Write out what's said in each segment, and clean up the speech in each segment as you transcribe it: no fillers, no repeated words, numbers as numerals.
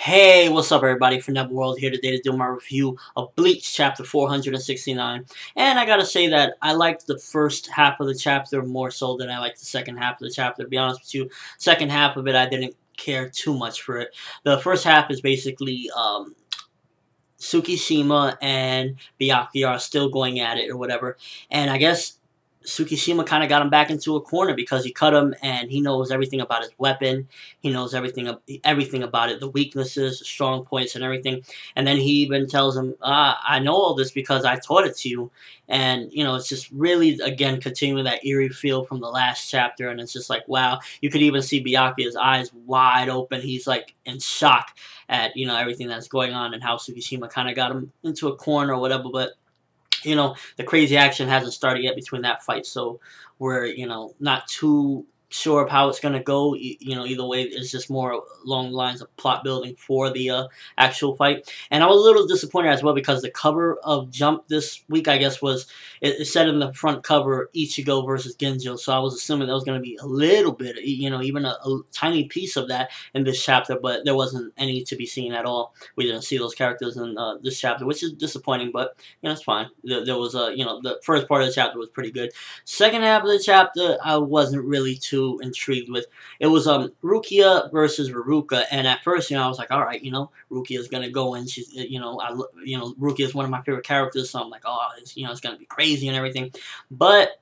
Hey, what's up everybody? ForneverWorld here today to do my review of Bleach chapter 469. And I gotta say that I liked the first half of the chapter more so than I liked the second half of the chapter, to be honest with you. Second half of it, I didn't care too much for it. The first half is basically, Tsukishima and Byakuya are still going at it or whatever. And I guess Tsukishima kind of got him back into a corner because he cut him and he knows everything about his weapon. He knows everything about it, the weaknesses, the strong points, and everything. And then he even tells him, I know all this because I taught it to you. And, it's just really, again, continuing that eerie feel from the last chapter. And it's just like, wow. You could even see Byakuya's eyes wide open. He's, like, in shock at, everything that's going on and how Tsukishima kind of got him into a corner or whatever. But the crazy action hasn't started yet between that fight, so we're, not too sure of how it's going to go. Either way, it's just more along the lines of plot building for the actual fight. And I was a little disappointed as well because the cover of Jump this week, I guess, it said in the front cover Ichigo versus Genjo, so I was assuming there was going to be a little bit, even a tiny piece of that in this chapter, but there wasn't any to be seen at all. We didn't see those characters in this chapter, which is disappointing, but, it's fine. There was, the first part of the chapter was pretty good. Second half of the chapter, I wasn't really too intrigued with. It was Rukia versus Ruruka, and at first, I was like, all right, Rukia's gonna go in. She's, Rukia is one of my favorite characters, so I'm like, oh, it's gonna be crazy and everything, but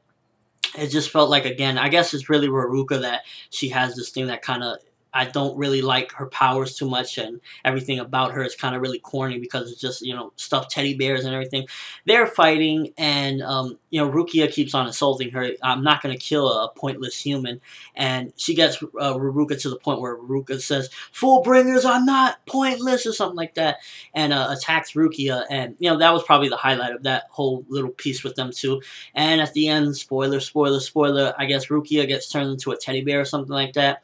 it just felt like, again, I guess it's really Ruruka that she has this thing that kind of, I don't really like her powers too much, and everything about her is kind of really corny because it's just, stuffed teddy bears and everything. They're fighting, and, Rukia keeps on insulting her. I'm not going to kill a pointless human. And she gets Ruruka to the point where Ruruka says, Fullbringers are not pointless, or something like that, and attacks Rukia. And, that was probably the highlight of that whole little piece with them two. And at the end, spoiler, spoiler, spoiler, I guess Rukia gets turned into a teddy bear or something like that.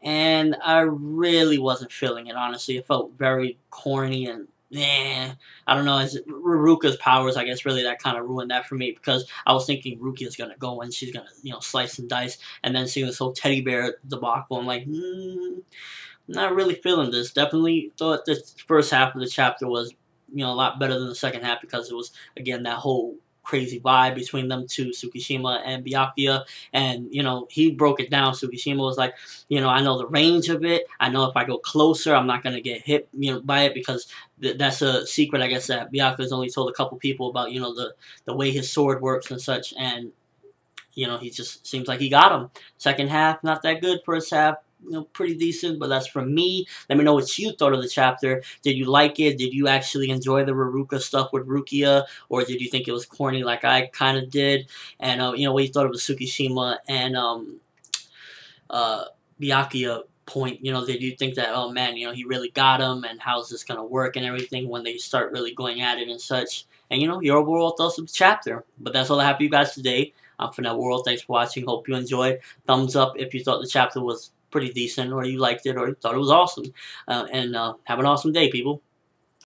And I really wasn't feeling it, honestly. It felt very corny and, I don't know. It's Ruruka's powers, I guess, really that kind of ruined that for me because I was thinking Rukia's going to go and she's going to, slice and dice. And then seeing this whole teddy bear debacle, I'm like, not really feeling this. Definitely thought the first half of the chapter was, a lot better than the second half because it was, again, that whole crazy vibe between them two, Tsukishima and Byakuya, and, he broke it down. Tsukishima was like, I know the range of it, I know if I go closer, I'm not going to get hit, by it, because that's a secret, I guess, that Byakuya's only told a couple people about, the way his sword works and such, and, he just seems like he got him. Second half, not that good. First half, pretty decent, but that's from me. Let me know what you thought of the chapter. Did you like it? Did you actually enjoy the Ruruka stuff with Rukia, or did you think it was corny like I kind of did? And, what you thought of the Tsukishima and Byakuya point? Did you think that, oh man, he really got him, and how's this going to work and everything when they start really going at it and such? And, your overall thoughts of the chapter. But that's all I have for you guys today. I'm ForneverWorld. Thanks for watching. Hope you enjoyed. Thumbs up if you thought the chapter was pretty decent, or you liked it, or you thought it was awesome. And have an awesome day, people.